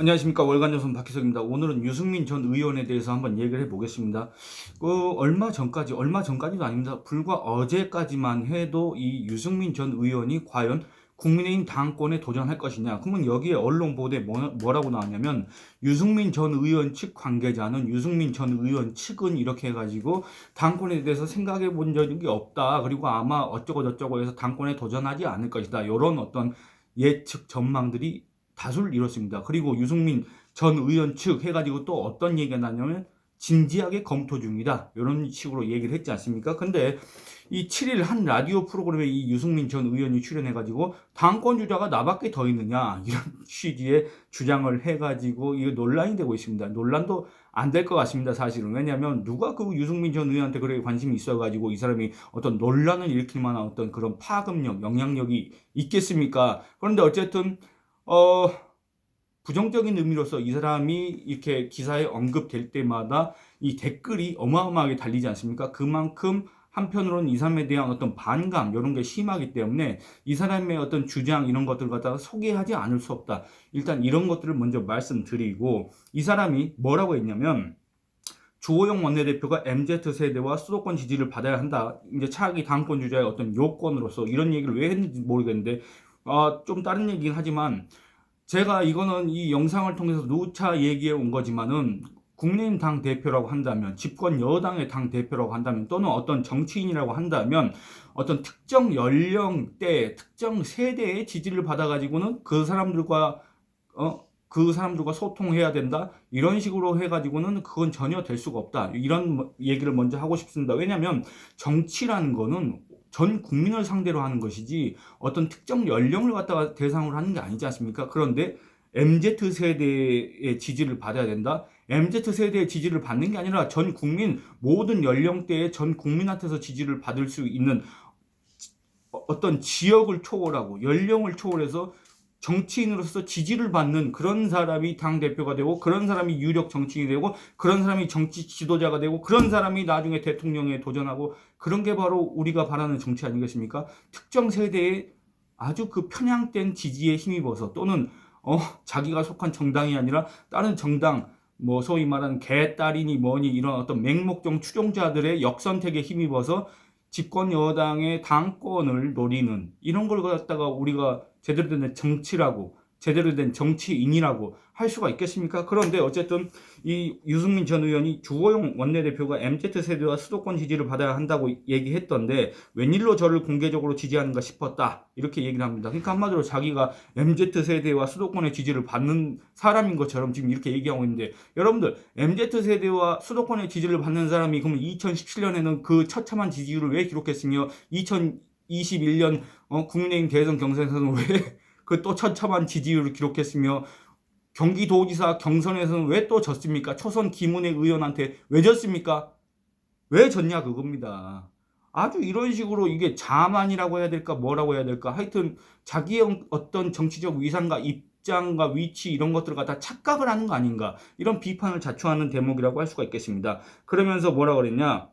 안녕하십니까. 월간조선 박희석입니다. 오늘은 유승민 전 의원에 대해서 한번 얘기를 해보겠습니다. 얼마 전까지도 아닙니다. 불과 어제까지만 해도 이 유승민 전 의원이 과연 국민의힘 당권에 도전할 것이냐. 그러면 여기에 언론 보도에 뭐라고 나왔냐면, 유승민 전 의원 측 관계자는 유승민 전 의원 측은 이렇게 해가지고 당권에 대해서 생각해 본 적이 없다. 그리고 아마 어쩌고저쩌고 해서 당권에 도전하지 않을 것이다. 이런 어떤 예측 전망들이 다수를 이뤘습니다. 그리고 유승민 전 의원 측 해가지고 또 어떤 얘기가 나냐면 진지하게 검토 중이다. 이런 식으로 얘기를 했지 않습니까? 근데 이 7일 한 라디오 프로그램에 이 유승민 전 의원이 출연해가지고 당권 주자가 나밖에 더 있느냐 이런 취지의 주장을 해가지고 이거 논란이 되고 있습니다. 논란도 안 될 것 같습니다. 사실은. 왜냐하면 누가 그 유승민 전 의원한테 그렇게 관심이 있어가지고 이 사람이 어떤 논란을 일으킬 만한 어떤 그런 파급력, 영향력이 있겠습니까? 그런데 어쨌든 부정적인 의미로서 이 사람이 이렇게 기사에 언급될 때마다 이 댓글이 어마어마하게 달리지 않습니까? 그만큼 한편으로는 이 사람에 대한 어떤 반감 이런 게 심하기 때문에 이 사람의 어떤 주장 이런 것들을 갖다가 소개하지 않을 수 없다. 일단 이런 것들을 먼저 말씀드리고, 이 사람이 뭐라고 했냐면, 주호영 원내대표가 MZ세대와 수도권 지지를 받아야 한다. 이제 차기 당권 주자의 어떤 요건으로서 이런 얘기를 왜 했는지 모르겠는데, 좀 다른 얘기긴 하지만, 제가 이거는 이 영상을 통해서 누차 얘기해 온 거지만은, 국민의힘 당 대표라고 한다면, 집권 여당의 당 대표라고 한다면, 또는 어떤 정치인이라고 한다면, 어떤 특정 연령대, 특정 세대의 지지를 받아가지고는 그 사람들과 소통해야 된다. 이런 식으로 해가지고는 그건 전혀 될 수가 없다. 이런 얘기를 먼저 하고 싶습니다. 왜냐하면 정치라는 거는 전 국민을 상대로 하는 것이지 어떤 특정 연령을 갖다가 대상으로 하는 게 아니지 않습니까? 그런데 MZ세대의 지지를 받아야 된다? MZ세대의 지지를 받는 게 아니라 전 국민, 모든 연령대의 전 국민한테서 지지를 받을 수 있는 어떤 지역을 초월하고 연령을 초월해서 정치인으로서 지지를 받는 그런 사람이 당대표가 되고, 그런 사람이 유력 정치인이 되고, 그런 사람이 정치 지도자가 되고, 그런 사람이 나중에 대통령에 도전하고, 그런 게 바로 우리가 바라는 정치 아니겠습니까? 특정 세대의 아주 그 편향된 지지에 힘입어서, 또는 자기가 속한 정당이 아니라 다른 정당, 뭐 소위 말하는 개딸이니 뭐니 이런 어떤 맹목적 추종자들의 역선택에 힘입어서 집권 여당의 당권을 노리는 이런 걸 갖다가 우리가 제대로 된 정치라고, 제대로 된 정치인이라고 할 수가 있겠습니까? 그런데 어쨌든 이 유승민 전 의원이 주호영 원내대표가 MZ세대와 수도권 지지를 받아야 한다고 얘기했던데 웬일로 저를 공개적으로 지지하는가 싶었다. 이렇게 얘기를 합니다. 그러니까 한마디로 자기가 MZ세대와 수도권의 지지를 받는 사람인 것처럼 지금 이렇게 얘기하고 있는데, 여러분들 MZ세대와 수도권의 지지를 받는 사람이 그러면 2017년에는 그 처참한 지지율을 왜 기록했으며 2021년 국민의힘 대선 경선에서는 왜 그 또 처참한 지지율을 기록했으며 경기도지사 경선에서는 왜 또 졌습니까? 초선 김은혜 의원한테 왜 졌습니까? 왜 졌냐 그겁니다. 아주 이런 식으로 이게 자만이라고 해야 될까 뭐라고 해야 될까, 하여튼 자기의 어떤 정치적 위상과 입장과 위치 이런 것들을 갖다 착각을 하는 거 아닌가, 이런 비판을 자초하는 대목이라고 할 수가 있겠습니다. 그러면서 뭐라 그랬냐,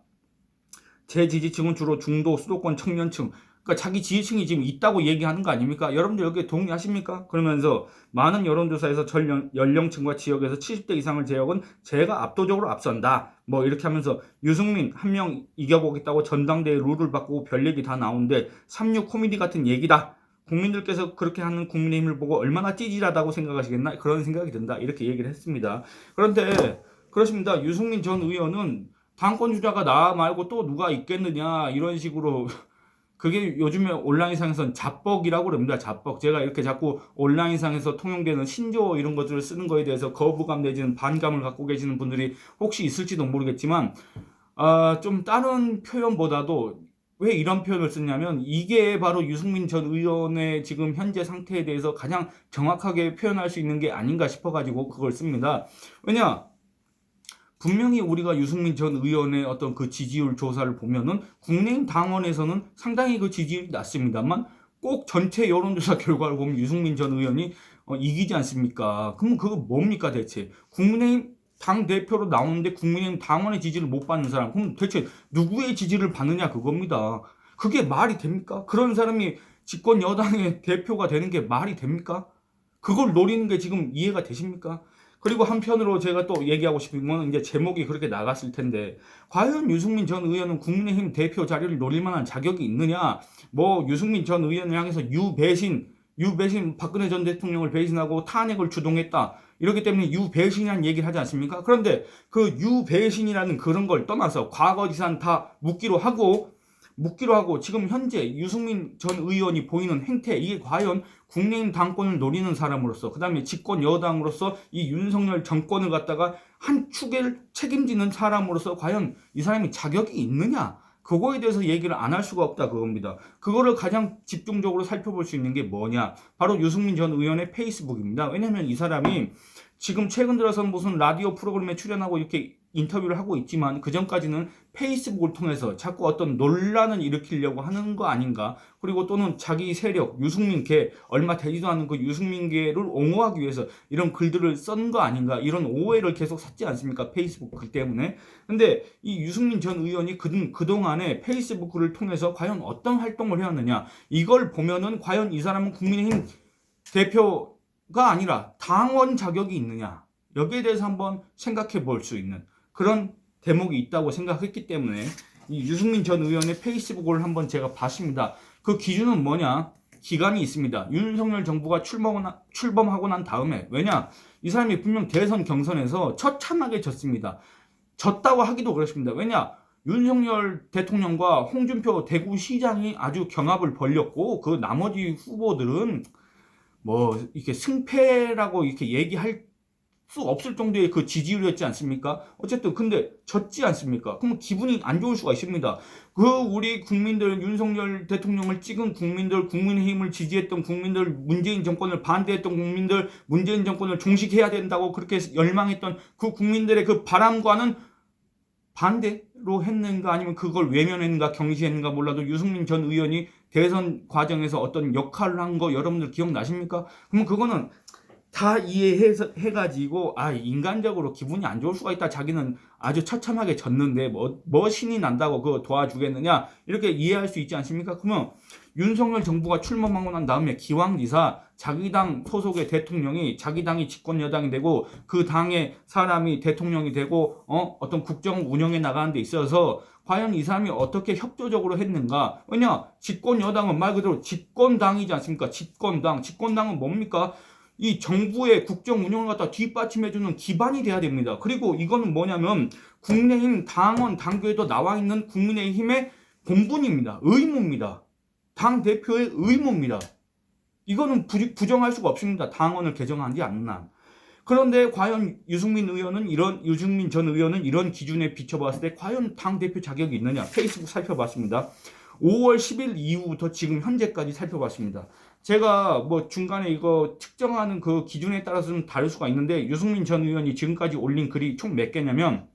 제 지지층은 주로 중도 수도권 청년층, 그러니까 자기 지지층이 지금 있다고 얘기하는 거 아닙니까? 여러분들 여기에 동의하십니까? 그러면서 많은 여론조사에서 전 연령층과 지역에서 70대 이상을 제역은 제가 압도적으로 앞선다. 뭐 이렇게 하면서 유승민 한 명 이겨보겠다고 전당대회 룰을 바꾸고 별 얘기 다 나오는데 36 코미디 같은 얘기다. 국민들께서 그렇게 하는 국민의힘을 보고 얼마나 찌질하다고 생각하시겠나? 그런 생각이 든다. 이렇게 얘기를 했습니다. 그런데 그렇습니다. 유승민 전 의원은 당권 주자가 나 말고 또 누가 있겠느냐 이런 식으로 그게 요즘에 온라인상에서는 자뻑이라고 그럽니다. 자뻑. 제가 이렇게 자꾸 온라인상에서 통용되는 신조어 이런 것들을 쓰는 거에 대해서 거부감 내지는 반감을 갖고 계시는 분들이 혹시 있을지도 모르겠지만, 좀 다른 표현보다도 왜 이런 표현을 쓰냐면 이게 바로 유승민 전 의원의 지금 현재 상태에 대해서 가장 정확하게 표현할 수 있는 게 아닌가 싶어가지고 그걸 씁니다. 왜냐? 분명히 우리가 유승민 전 의원의 어떤 그 지지율 조사를 보면은 국내인 당원에서는 상당히 그 지지율이 낮습니다만 꼭 전체 여론조사 결과를 보면 유승민 전 의원이 이기지 않습니까? 그럼 그거 뭡니까 대체? 국민의힘 당 대표로 나오는데 국민의힘 당원의 지지를 못 받는 사람, 그럼 대체 누구의 지지를 받느냐 그겁니다. 그게 말이 됩니까? 그런 사람이 집권 여당의 대표가 되는 게 말이 됩니까? 그걸 노리는 게 지금 이해가 되십니까? 그리고 한편으로 제가 또 얘기하고 싶은 건 이제 제목이 그렇게 나갔을 텐데 과연 유승민 전 의원은 국민의힘 대표 자리를 노릴 만한 자격이 있느냐? 뭐 유승민 전 의원을 향해서 유배신 박근혜 전 대통령을 배신하고 탄핵을 주동했다. 이렇기 때문에 유배신이라는 얘기를 하지 않습니까? 그런데 그 유배신이라는 그런 걸 떠나서 과거 지산 다 묻기로 하고 지금 현재 유승민 전 의원이 보이는 행태, 이게 과연 국민의힘 당권을 노리는 사람으로서, 그 다음에 집권 여당으로서 이 윤석열 정권을 갖다가 한 축을 책임지는 사람으로서 과연 이 사람이 자격이 있느냐? 그거에 대해서 얘기를 안 할 수가 없다, 그겁니다. 그거를 가장 집중적으로 살펴볼 수 있는 게 뭐냐? 바로 유승민 전 의원의 페이스북입니다. 왜냐하면 이 사람이 지금 최근 들어서 무슨 라디오 프로그램에 출연하고 이렇게 인터뷰를 하고 있지만 그전까지는 페이스북을 통해서 자꾸 어떤 논란을 일으키려고 하는 거 아닌가. 그리고 또는 자기 세력, 유승민계, 얼마 되지도 않은 그 유승민계를 옹호하기 위해서 이런 글들을 쓴 거 아닌가. 이런 오해를 계속 샀지 않습니까? 페이스북 글 때문에. 근데 이 유승민 전 의원이 그동안에 페이스북을 통해서 과연 어떤 활동을 해왔느냐. 이걸 보면은 과연 이 사람은 국민의힘 대표가 아니라 당원 자격이 있느냐. 여기에 대해서 한번 생각해 볼 수 있는 그런 대목이 있다고 생각했기 때문에 이 유승민 전 의원의 페이스북을 한번 제가 봤습니다. 그 기준은 뭐냐? 기간이 있습니다. 윤석열 정부가 출범하고 난 다음에, 왜냐? 이 사람이 분명 대선 경선에서 처참하게 졌습니다. 졌다고 하기도 그렇습니다. 왜냐? 윤석열 대통령과 홍준표 대구시장이 아주 경합을 벌였고 그 나머지 후보들은 뭐 이렇게 승패라고 이렇게 얘기할 수 없을 정도의 그 지지율이었지 않습니까? 어쨌든 근데 졌지 않습니까? 그럼 기분이 안 좋을 수가 있습니다. 그 우리 국민들, 윤석열 대통령을 찍은 국민들, 국민의힘을 지지했던 국민들, 문재인 정권을 반대했던 국민들, 문재인 정권을 종식해야 된다고 그렇게 열망했던 그 국민들의 그 바람과는 반대로 했는가, 아니면 그걸 외면했는가, 경시했는가 몰라도 유승민 전 의원이 대선 과정에서 어떤 역할을 한 거 여러분들 기억나십니까? 그러면 그거는 다 이해해가지고 인간적으로 기분이 안 좋을 수가 있다. 자기는 아주 처참하게 졌는데 뭐 신이 난다고 그거 도와주겠느냐, 이렇게 이해할 수 있지 않습니까? 그러면 윤석열 정부가 출범하고 난 다음에 기왕지사 자기 당 소속의 대통령이, 자기 당이 집권 여당이 되고 그 당의 사람이 대통령이 되고 어떤 국정 운영에 나가는 데 있어서 과연 이 사람이 어떻게 협조적으로 했는가? 왜냐, 집권 여당은 말 그대로 집권당이지 않습니까? 집권당은 뭡니까? 이 정부의 국정 운영을 갖다 뒷받침해주는 기반이 돼야 됩니다. 그리고 이거는 뭐냐면 국민의힘 당원, 당규에도 나와 있는 국민의힘의 본분입니다. 의무입니다. 당 대표의 의무입니다. 이거는 부정할 수가 없습니다. 당원을 개정하지 않는 한. 그런데 과연 유승민 전 의원은 이런 기준에 비춰봤을 때 과연 당 대표 자격이 있느냐? 페이스북 살펴봤습니다. 5월 10일 이후부터 지금 현재까지 살펴봤습니다. 제가 뭐 중간에 이거 측정하는 그 기준에 따라서는 다를 수가 있는데 유승민 전 의원이 지금까지 올린 글이 총 몇 개냐면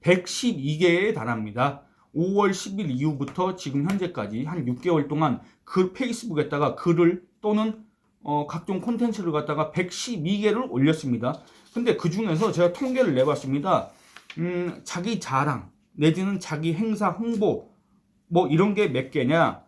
112개에 달합니다. 5월 10일 이후부터 지금 현재까지 한 6개월 동안 그 페이스북에다가 글을 또는 각종 콘텐츠를 갖다가 112개를 올렸습니다. 근데 그 중에서 제가 통계를 내봤습니다. 자기 자랑 내지는 자기 행사 홍보 뭐 이런 게 몇 개냐?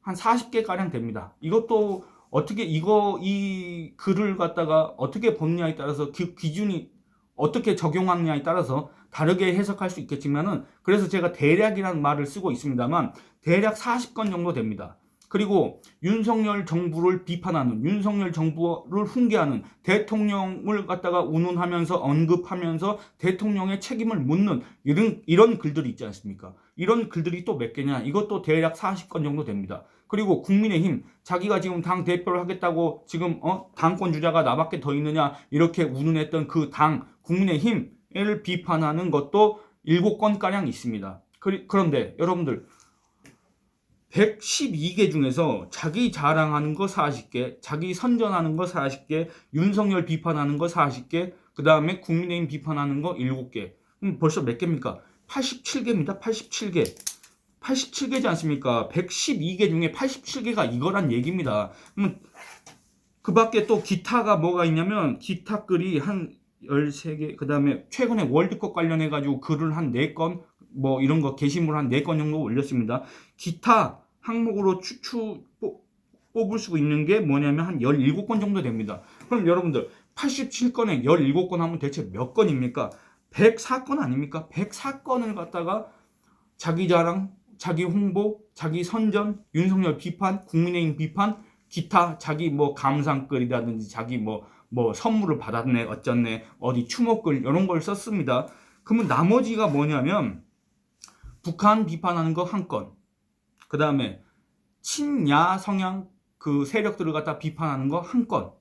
한 40개 가량 됩니다. 이것도 어떻게 이 글을 갖다가 어떻게 보느냐에 따라서 기준이 어떻게 적용하느냐에 따라서 다르게 해석할 수 있겠지만은, 그래서 제가 대략이라는 말을 쓰고 있습니다만 대략 40건 정도 됩니다. 그리고 윤석열 정부를 비판하는, 윤석열 정부를 훈계하는, 대통령을 갖다가 운운하면서 언급하면서 대통령의 책임을 묻는 이런 글들이 있지 않습니까? 이런 글들이 또 몇 개냐? 이것도 대략 40건 정도 됩니다. 그리고 국민의힘, 자기가 지금 당 대표를 하겠다고 지금 당권 주자가 나밖에 더 있느냐 이렇게 운운했던 그 당 국민의힘을 비판하는 것도 7건가량 있습니다. 그런데 여러분들 112개 중에서 자기 자랑하는 거 40개, 자기 선전하는 거 40개, 윤석열 비판하는 거 40개, 그 다음에 국민의힘 비판하는 거 7개. 벌써 몇 개입니까? 87개입니다. 87개. 87개지 않습니까? 112개 중에 87개가 이거란 얘기입니다. 그 밖에 또 기타가 뭐가 있냐면 기타 글이 한 13개, 그 다음에 최근에 월드컵 관련해가지고 글을 한 4건, 뭐 이런 거 게시물 한 4건 정도 올렸습니다. 기타 항목으로 뽑을 수 있는 게 뭐냐면 한 17건 정도 됩니다. 그럼 여러분들 87건에 17건 하면 대체 몇 건입니까? 104건 아닙니까? 104건을 갖다가 자기 자랑, 자기 홍보, 자기 선전, 윤석열 비판, 국민의힘 비판, 기타 자기 뭐 감상글이라든지 자기 뭐 선물을 받았네 어쩌네 어디 추모글 이런 걸 썼습니다. 그러면 나머지가 뭐냐면 북한 비판하는 거 한 건, 그 다음에 친야 성향 그 세력들을 갖다 비판하는 거 한 건,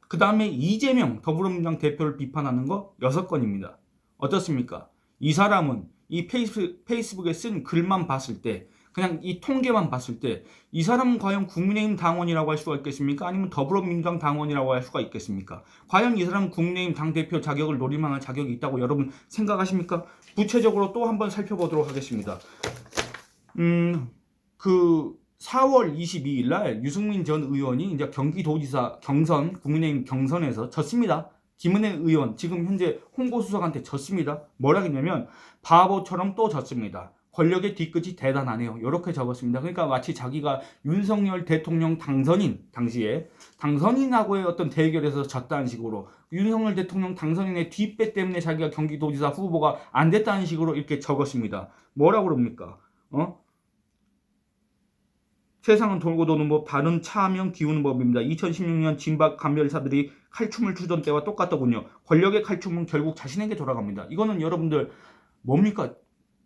그 다음에 이재명 더불어민주당 대표를 비판하는 거 6건입니다. 어떻습니까? 이 사람은 이 페이스북에 쓴 글만 봤을 때, 그냥 이 통계만 봤을 때 이 사람은 과연 국민의힘 당원이라고 할 수가 있겠습니까? 아니면 더불어민주당 당원이라고 할 수가 있겠습니까? 과연 이 사람은 국민의힘 당대표 자격을 노릴 만한 자격이 있다고 여러분 생각하십니까? 구체적으로 또 한번 살펴보도록 하겠습니다. 그 4월 22일 날 유승민 전 의원이 이제 경기도지사 경선, 국민의힘 경선에서 졌습니다. 김은혜 의원 지금 현재 홍보수석한테 졌습니다. 뭐라 했냐면 바보처럼 또 졌습니다. 권력의 뒤끝이 대단하네요. 이렇게 적었습니다. 그러니까 마치 자기가 윤석열 대통령 당선인 당시에 당선인하고의 어떤 대결에서 졌다는 식으로, 윤석열 대통령 당선인의 뒷배 때문에 자기가 경기도지사 후보가 안 됐다는 식으로 이렇게 적었습니다. 뭐라고 그럽니까? 세상은 돌고 도는 법, 다른 차하면 기우는 법입니다. 2016년 진박 간별사들이 칼춤을 추던 때와 똑같더군요. 권력의 칼춤은 결국 자신에게 돌아갑니다. 이거는 여러분들 뭡니까?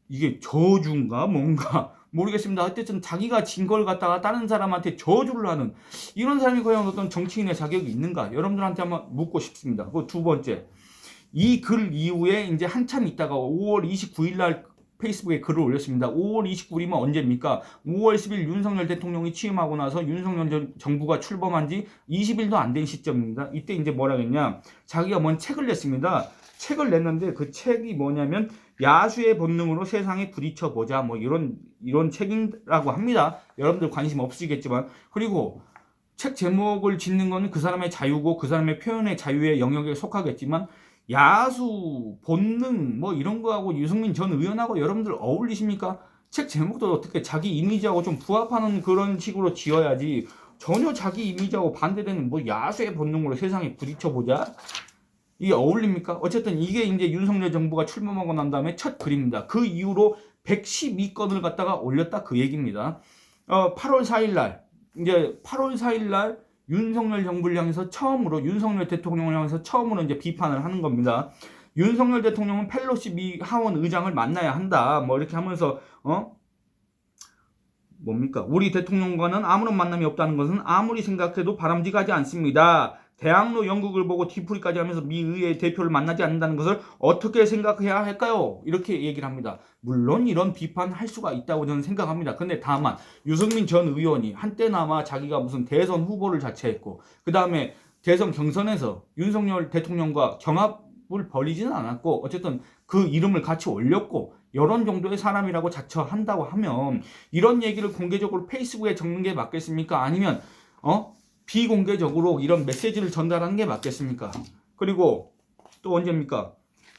이게 저주인가 뭔가 모르겠습니다. 어쨌든 자기가 진 걸 갖다가 다른 사람한테 저주를 하는 이런 사람이 과연 어떤 정치인의 자격이 있는가? 여러분들한테 한번 묻고 싶습니다. 그 두 번째, 이 글 이후에 이제 한참 있다가 5월 29일 날 페이스북에 글을 올렸습니다. 5월 29일이면 언제입니까? 5월 10일 윤석열 대통령이 취임하고 나서 윤석열 정부가 출범한 지 20일도 안 된 시점입니다. 이때 이제 뭐라 했냐? 자기가 뭔 책을 냈습니다. 책을 냈는데 그 책이 뭐냐면 야수의 본능으로 세상에 부딪혀 보자 뭐 이런 책이라고 합니다. 여러분들 관심 없으시겠지만, 그리고 책 제목을 짓는 거는 그 사람의 자유고 그 사람의 표현의 자유의 영역에 속하겠지만 야수, 본능 뭐 이런 거하고 유승민 전 의원하고 여러분들 어울리십니까? 책 제목도 어떻게 자기 이미지하고 좀 부합하는 그런 식으로 지어야지, 전혀 자기 이미지하고 반대되는 뭐 야수의 본능으로 세상에 부딪혀보자? 이게 어울립니까? 어쨌든 이게 이제 윤석열 정부가 출범하고 난 다음에 첫 글입니다. 그 이후로 112건을 갖다가 올렸다 그 얘기입니다. 8월 4일 날 이제 8월 4일 날 윤석열 정부를 향해서 처음으로, 윤석열 대통령을 향해서 처음으로 이제 비판을 하는 겁니다. 윤석열 대통령은 펠로시 미 하원 의장을 만나야 한다. 뭐 이렇게 하면서 뭡니까? 우리 대통령과는 아무런 만남이 없다는 것은 아무리 생각해도 바람직하지 않습니다. 대학로 연극을 보고 뒤풀이까지 하면서 미 의회 대표를 만나지 않는다는 것을 어떻게 생각해야 할까요? 이렇게 얘기를 합니다. 물론 이런 비판할 수가 있다고 저는 생각합니다. 근데 다만 유승민 전 의원이 한때나마 자기가 무슨 대선 후보를 자처했고 그 다음에 대선 경선에서 윤석열 대통령과 경합을 벌이지는 않았고 어쨌든 그 이름을 같이 올렸고 이런 정도의 사람이라고 자처한다고 하면 이런 얘기를 공개적으로 페이스북에 적는 게 맞겠습니까? 아니면 비공개적으로 이런 메시지를 전달하는 게 맞겠습니까? 그리고 또 언제입니까?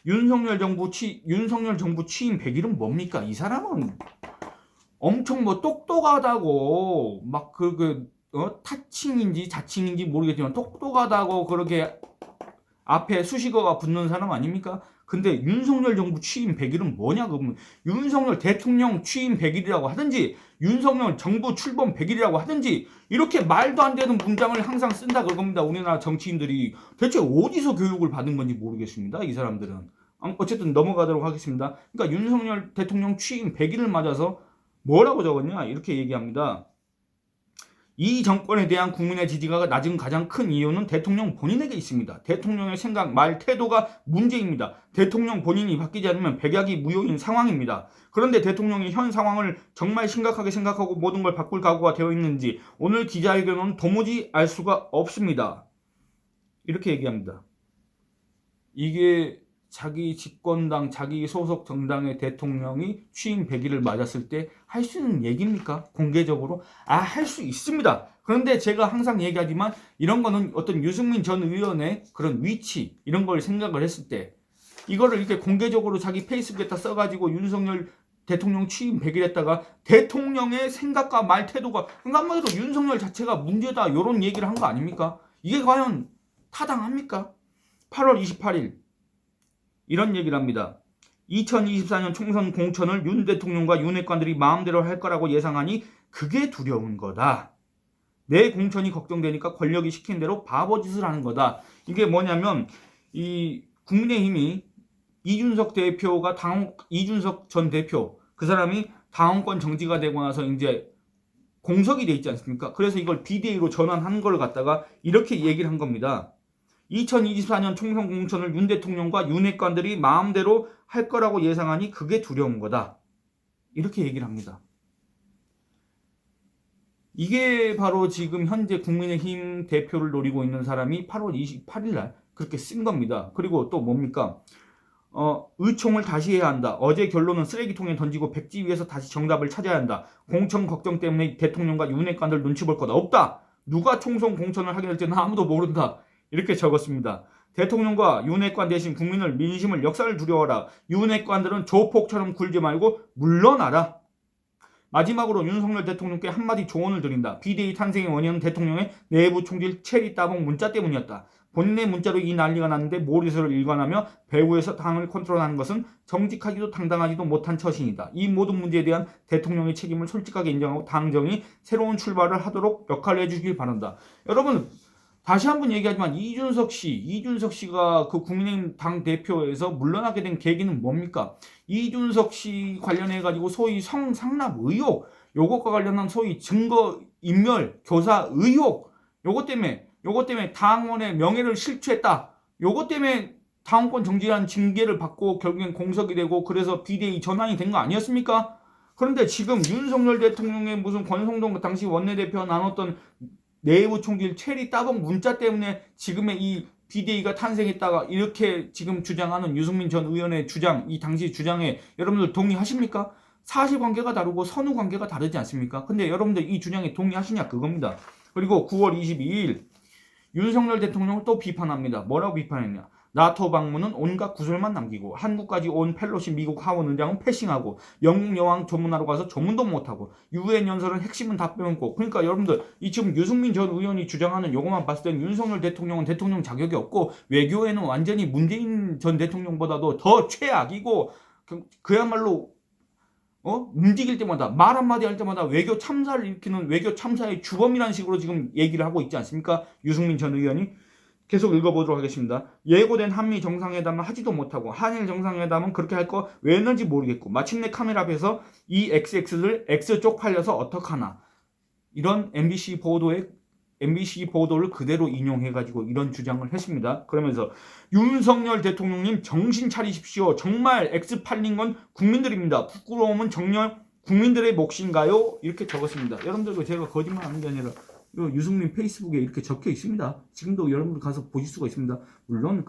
윤석열 정부 취임 100일은 뭡니까? 이 사람은 엄청 뭐 똑똑하다고 막 타칭인지 자칭인지 모르겠지만 똑똑하다고 그렇게 앞에 수식어가 붙는 사람 아닙니까? 근데 윤석열 정부 취임 100일은 뭐냐 그러면 윤석열 대통령 취임 100일이라고 하든지 윤석열 정부 출범 100일이라고 하든지 이렇게 말도 안 되는 문장을 항상 쓴다 그겁니다. 우리나라 정치인들이 대체 어디서 교육을 받은 건지 모르겠습니다. 이 사람들은. 어쨌든 넘어가도록 하겠습니다. 그러니까 윤석열 대통령 취임 100일을 맞아서 뭐라고 적었냐 이렇게 얘기합니다. 이 정권에 대한 국민의 지지가 낮은 가장 큰 이유는 대통령 본인에게 있습니다. 대통령의 생각, 말, 태도가 문제입니다. 대통령 본인이 바뀌지 않으면 백약이 무효인 상황입니다. 그런데 대통령이 현 상황을 정말 심각하게 생각하고 모든 걸 바꿀 각오가 되어 있는지 오늘 기자회견은 도무지 알 수가 없습니다. 이렇게 얘기합니다. 이게 자기 집권당, 자기 소속 정당의 대통령이 취임 100일을 맞았을 때 할 수 있는 얘기입니까? 공개적으로? 할 수 있습니다. 그런데 제가 항상 얘기하지만 이런 거는 어떤 유승민 전 의원의 그런 위치, 이런 걸 생각을 했을 때 이거를 이렇게 공개적으로 자기 페이스북에다 써가지고 윤석열 대통령 취임 100일 했다가 대통령의 생각과 말 태도가, 그러니까 한마디로 윤석열 자체가 문제다, 이런 얘기를 한 거 아닙니까? 이게 과연 타당합니까? 8월 28일 이런 얘기를 합니다. 2024년 총선 공천을 윤 대통령과 윤핵관들이 마음대로 할 거라고 예상하니 그게 두려운 거다. 내 공천이 걱정되니까 권력이 시킨 대로 바보짓을 하는 거다. 이게 뭐냐면 이 국민의힘이 이준석 전 대표, 그 사람이 당원권 정지가 되고 나서 이제 공석이 돼 있지 않습니까? 그래서 이걸 비대위로 전환한 걸 갖다가 이렇게 얘기를 한 겁니다. 2024년 총선 공천을 윤 대통령과 윤핵관들이 마음대로 할 거라고 예상하니 그게 두려운 거다. 이렇게 얘기를 합니다. 이게 바로 지금 현재 국민의힘 대표를 노리고 있는 사람이 8월 28일 날 그렇게 쓴 겁니다. 그리고 또 뭡니까? 의총을 다시 해야 한다. 어제 결론은 쓰레기통에 던지고 백지 위에서 다시 정답을 찾아야 한다. 공천 걱정 때문에 대통령과 윤핵관들 눈치 볼 거다. 없다. 누가 총선 공천을 하게 될지는 아무도 모른다. 이렇게 적었습니다. 대통령과 윤핵관 대신 국민을, 민심을, 역사를 두려워라. 윤핵관들은 조폭처럼 굴지 말고 물러나라. 마지막으로 윤석열 대통령께 한마디 조언을 드린다. 비대위 탄생의 원인은 대통령의 내부 총질 체리 따봉 문자 때문이었다. 본인의 문자로 이 난리가 났는데 모리스를 일관하며 배후에서 당을 컨트롤하는 것은 정직하지도 당당하지도 못한 처신이다. 이 모든 문제에 대한 대통령의 책임을 솔직하게 인정하고 당정이 새로운 출발을 하도록 역할을 해주길 바란다. 여러분, 다시 한번 얘기하지만 이준석 씨가 그 국민의힘 당 대표에서 물러나게 된 계기는 뭡니까? 이준석 씨 관련해 가지고 소위 성상납 의혹, 요것과 관련한 소위 증거 인멸 교사 의혹, 요것 때문에 당원의 명예를 실추했다. 요것 때문에 당원권 정지라는 징계를 받고 결국엔 공석이 되고 그래서 비대위 전환이 된 거 아니었습니까? 그런데 지금 윤석열 대통령의 무슨 권성동 당시 원내대표가 나눴던 내부 총질 체리 따봉 문자 때문에 지금의 이 비대위가 탄생했다가 이렇게 지금 주장하는 유승민 전 의원의 주장, 이 당시 주장에 여러분들 동의하십니까? 사실관계가 다르고 선후관계가 다르지 않습니까? 근데 여러분들 이 주장에 동의하시냐 그겁니다. 그리고 9월 22일 윤석열 대통령을 또 비판합니다. 뭐라고 비판했냐? 나토 방문은 온갖 구설만 남기고 한국까지 온 펠로시 미국 하원 의장은 패싱하고 영국 여왕 조문하러 가서 조문도 못하고 유엔 연설은 핵심은 다 빼먹고. 그러니까 여러분들 이 지금 유승민 전 의원이 주장하는 요것만 봤을 때는 윤석열 대통령은 대통령 자격이 없고 외교에는 완전히 문재인 전 대통령보다도 더 최악이고 그야말로 움직일 때마다 말 한마디 할 때마다 외교 참사를 일으키는 외교 참사의 주범이라는 식으로 지금 얘기를 하고 있지 않습니까? 유승민 전 의원이. 계속 읽어보도록 하겠습니다. 예고된 한미 정상회담을 하지도 못하고 한일 정상회담은 그렇게 할 거 왜 했는지 모르겠고 마침내 카메라 앞에서 이 XX를 X 쪽 팔려서 어떡하나. 이런 MBC 보도를 그대로 인용해가지고 이런 주장을 했습니다. 그러면서 윤석열 대통령님 정신 차리십시오. 정말 X 팔린 건 국민들입니다. 부끄러움은 정녕 국민들의 몫인가요? 이렇게 적었습니다. 여러분들 제가 거짓말하는 게 아니라 유승민 페이스북에 이렇게 적혀 있습니다. 지금도 여러분들 가서 보실 수가 있습니다. 물론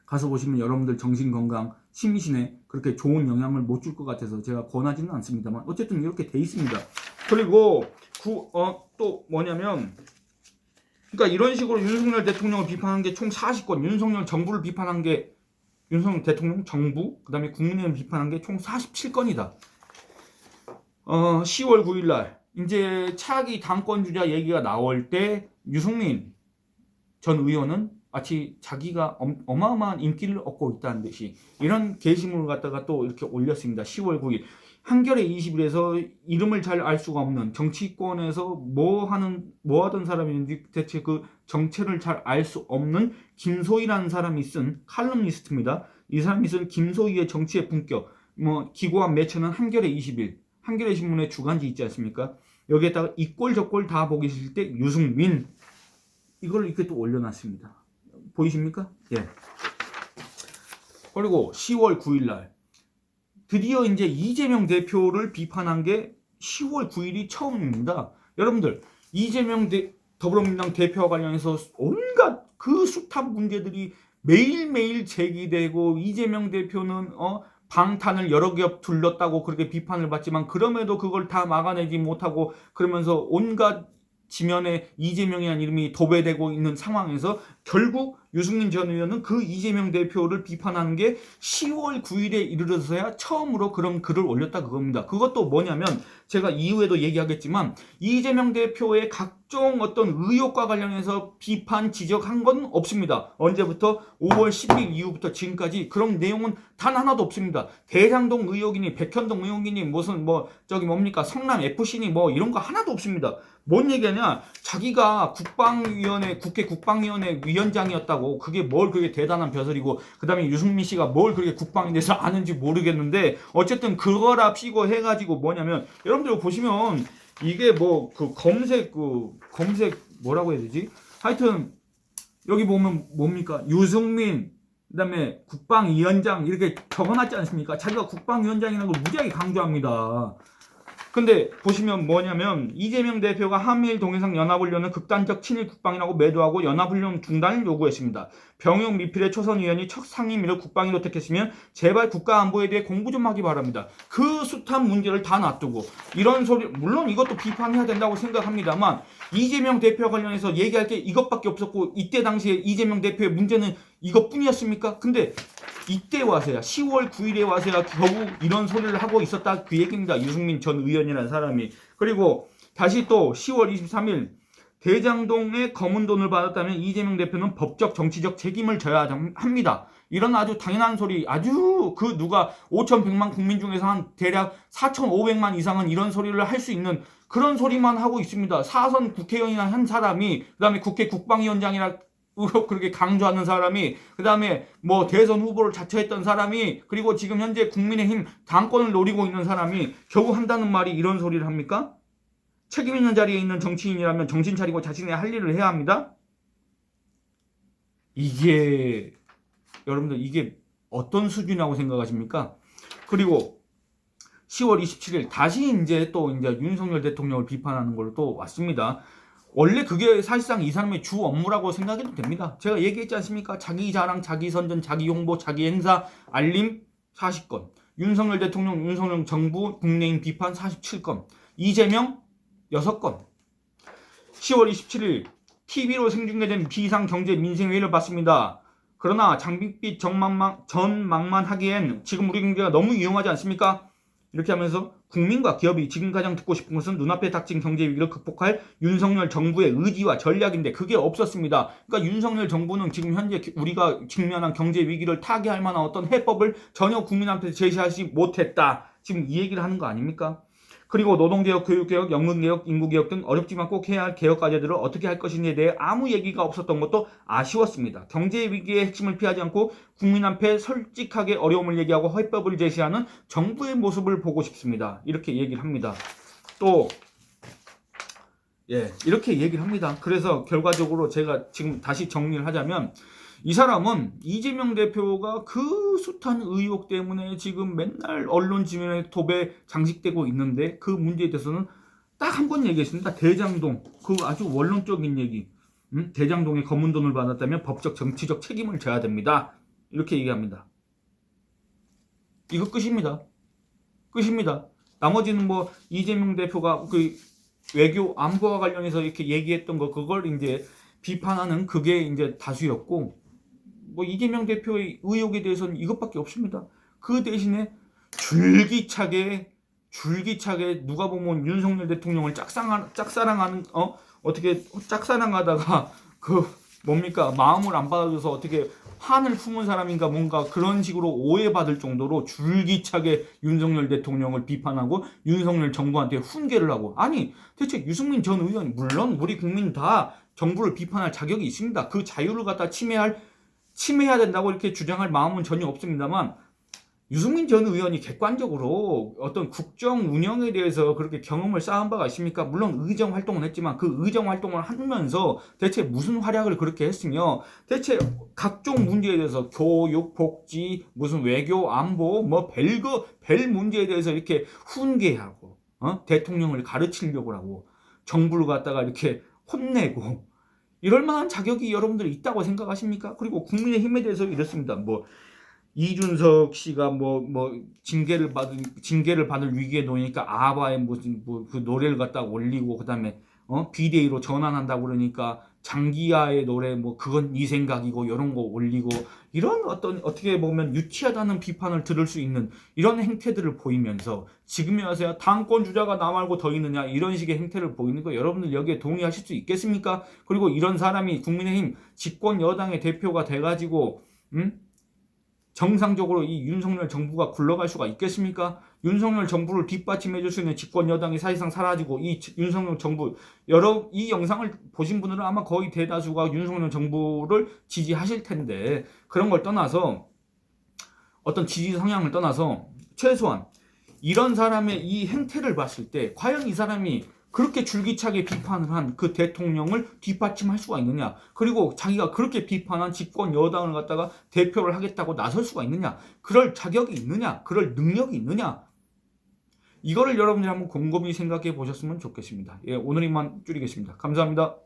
가서 보시면 여러분들 정신건강, 심신에 그렇게 좋은 영향을 못 줄 것 같아서 제가 권하지는 않습니다만 어쨌든 이렇게 돼 있습니다. 그리고 또 뭐냐면 그러니까 이런 식으로 윤석열 대통령을 비판한 게 총 40건, 윤석열 정부를 비판한 게 윤석열 대통령 정부, 그 다음에 국민의힘 비판한 게 총 47건이다. 10월 9일 날 이제 차기 당권주자 얘기가 나올 때 유승민 전 의원은 마치 자기가 어마어마한 인기를 얻고 있다는 듯이 이런 게시물을 갖다가 또 이렇게 올렸습니다. 10월 9일 한겨레 20일에서 이름을 잘 알 수가 없는 정치권에서 뭐 하던 사람인지 대체 그 정체를 잘 알 수 없는 김소희라는 사람이 쓴 칼럼니스트입니다. 이 사람이 쓴 김소희의 정치의 품격, 기고한 매체는 한겨레 20일, 한겨레 신문의 주간지 있지 않습니까? 여기에다가 이 꼴 저 꼴 다 보기 싫을 때 유승민 이걸 이렇게 또 올려놨습니다. 보이십니까? 예. 그리고 10월 9일 날 드디어 이제 이재명 대표를 비판한 게 10월 9일이 처음입니다. 여러분들 이재명 더불어민주당 대표와 관련해서 온갖 그 숱한 문제들이 매일매일 제기되고 이재명 대표는 방탄을 여러 기업 둘렀다고 그렇게 비판을 받지만 그럼에도 그걸 다 막아내지 못하고 그러면서 온갖 지면에 이재명이라는 이름이 도배되고 있는 상황에서 결국 유승민 전 의원은 그 이재명 대표를 비판하는 게 10월 9일에 이르러서야 처음으로 그런 글을 올렸다 그겁니다. 그것도 뭐냐면 제가 이후에도 얘기하겠지만 이재명 대표의 각종 어떤 의혹과 관련해서 비판 지적한 건 없습니다. 언제부터? 5월 10일 이후부터 지금까지 그런 내용은 단 하나도 없습니다. 대장동 의혹이니 백현동 의혹이니 무슨 뭐 저기 뭡니까 성남 FC니 뭐 이런 거 하나도 없습니다. 뭔 얘기하냐? 자기가 국방위원회 국회 국방위원회 위원장이었다고 그게 뭘 그렇게 대단한 벼슬이고 그다음에 유승민 씨가 뭘 그렇게 국방에 대해서 아는지 모르겠는데 어쨌든 그거라 피고 해가지고 뭐냐면 여러분들 보시면 이게 뭐 그 검색 뭐라고 해야 되지? 하여튼 여기 보면 뭡니까? 유승민 그다음에 국방위원장 이렇게 적어놨지 않습니까? 자기가 국방위원장이라는 걸 무지하게 강조합니다. 근데 보시면 뭐냐면 이재명 대표가 한미일 동해상 연합훈련은 극단적 친일 국방이라고 매도하고 연합훈련 중단을 요구했습니다. 병역 미필의 초선 의원이 첫 상임위를 국방위 도택했으면 제발 국가안보에 대해 공부 좀 하기 바랍니다. 그 숱한 문제를 다 놔두고 이런 소리 물론 이것도 비판해야 된다고 생각합니다만 이재명 대표와 관련해서 얘기할 게 이것밖에 없었고 이때 당시에 이재명 대표의 문제는 이것뿐이었습니까? 근데 이때 와서야 10월 9일에 와서야 겨우 이런 소리를 하고 있었다 그 얘기입니다. 유승민 전 의원이라는 사람이. 그리고 다시 또 10월 23일 대장동에 검은 돈을 받았다면 이재명 대표는 법적 정치적 책임을 져야 합니다. 이런 아주 당연한 소리 아주 그 누가 5,100만 국민 중에서 한 대략 4,500만 이상은 이런 소리를 할 수 있는 그런 소리만 하고 있습니다. 사선 국회의원이나 한 사람이 그다음에 국회 국방위원장이라 그렇게 강조하는 사람이 그 다음에 뭐 대선 후보를 자처했던 사람이 그리고 지금 현재 국민의힘 당권을 노리고 있는 사람이 겨우 한다는 말이 이런 소리를 합니까? 책임 있는 자리에 있는 정치인이라면 정신 차리고 자신의 할 일을 해야 합니다. 이게 여러분들 이게 어떤 수준이라고 생각하십니까? 그리고 10월 27일 다시 이제 윤석열 대통령을 비판하는 걸로 또 왔습니다. 원래 그게 사실상 이 사람의 주 업무라고 생각해도 됩니다. 제가 얘기했지 않습니까? 자기 자랑, 자기 선전, 자기 홍보, 자기 행사, 알림 40건. 윤석열 대통령, 윤석열 정부, 국내인 비판 47건. 이재명 6건. 10월 27일 TV로 생중계된 비상경제 민생회의를 봤습니다. 그러나 장밋빛 전망만 하기엔 지금 우리 경제가 너무 위험하지 않습니까? 이렇게 하면서 국민과 기업이 지금 가장 듣고 싶은 것은 눈앞에 닥친 경제 위기를 극복할 윤석열 정부의 의지와 전략인데 그게 없었습니다. 그러니까 윤석열 정부는 지금 현재 우리가 직면한 경제 위기를 타개할 만한 어떤 해법을 전혀 국민한테 제시하지 못했다. 지금 이 얘기를 하는 거 아닙니까? 그리고 노동개혁, 교육개혁, 연금개혁, 인구개혁 등 어렵지만 꼭 해야 할 개혁 과제들을 어떻게 할 것인지에 대해 아무 얘기가 없었던 것도 아쉬웠습니다. 경제 위기의 핵심을 피하지 않고 국민 앞에 솔직하게 어려움을 얘기하고 해법을 제시하는 정부의 모습을 보고 싶습니다. 이렇게 얘기를 합니다. 또 이렇게 얘기를 합니다. 그래서 결과적으로 제가 지금 다시 정리를 하자면 이 사람은 이재명 대표가 그 숱한 의혹 때문에 지금 맨날 언론 지면에 도배 장식되고 있는데 그 문제에 대해서는 딱 한 번 얘기했습니다. 대장동 그 아주 원론적인 얘기. 대장동에 검은 돈을 받았다면 법적 정치적 책임을 져야 됩니다. 이렇게 얘기합니다. 이거 끝입니다. 끝입니다. 나머지는 뭐 이재명 대표가 그 외교 안보와 관련해서 이렇게 얘기했던 거 그걸 이제 비판하는 그게 이제 다수였고 뭐 이재명 대표의 의혹에 대해서는 이것밖에 없습니다. 그 대신에 줄기차게 누가 보면 윤석열 대통령을 짝사랑하는 어떻게 짝사랑하다가 그 뭡니까 마음을 안 받아줘서 어떻게 한을 품은 사람인가 뭔가 그런 식으로 오해받을 정도로 줄기차게 윤석열 대통령을 비판하고 윤석열 정부한테 훈계를 하고 아니 대체 유승민 전 의원 물론 우리 국민 다 정부를 비판할 자격이 있습니다. 그 자유를 갖다 침해해야 된다고 이렇게 주장할 마음은 전혀 없습니다만 유승민 전 의원이 객관적으로 어떤 국정 운영에 대해서 그렇게 경험을 쌓은 바가 있습니까? 물론 의정 활동을 했지만 그 의정 활동을 하면서 대체 무슨 활약을 그렇게 했으며 대체 각종 문제에 대해서 교육, 복지, 무슨 외교, 안보 뭐 별 문제에 대해서 이렇게 훈계하고 대통령을 가르치려고 하고 정부를 갖다가 이렇게 혼내고 이럴 만한 자격이 여러분들이 있다고 생각하십니까? 그리고 국민의힘에 대해서 이렇습니다. 뭐 이준석 씨가 징계를 받을 위기에 놓이니까 아바의 무슨 그 노래를 갖다 올리고 그다음에 비데이로 전환한다고 그러니까 장기하의 노래 그건 네 생각이고 이런 거 올리고 이런 어떻게 보면 유치하다는 비판을 들을 수 있는 이런 행태들을 보이면서 지금에 와서야 당권 주자가 나 말고 더 있느냐 이런 식의 행태를 보이는 거 여러분들 여기에 동의하실 수 있겠습니까? 그리고 이런 사람이 국민의힘 집권 여당의 대표가 돼가지고 정상적으로 이 윤석열 정부가 굴러갈 수가 있겠습니까? 윤석열 정부를 뒷받침해 줄 수 있는 집권 여당이 사실상 사라지고 이 윤석열 정부 이 영상을 보신 분들은 아마 거의 대다수가 윤석열 정부를 지지하실 텐데 그런 걸 떠나서 어떤 지지 성향을 떠나서 최소한 이런 사람의 이 행태를 봤을 때 과연 이 사람이 그렇게 줄기차게 비판을 한 그 대통령을 뒷받침할 수가 있느냐, 그리고 자기가 그렇게 비판한 집권 여당을 갖다가 대표를 하겠다고 나설 수가 있느냐, 그럴 자격이 있느냐, 그럴 능력이 있느냐, 이거를 여러분들이 한번 곰곰이 생각해 보셨으면 좋겠습니다. 예, 오늘 이만 줄이겠습니다. 감사합니다.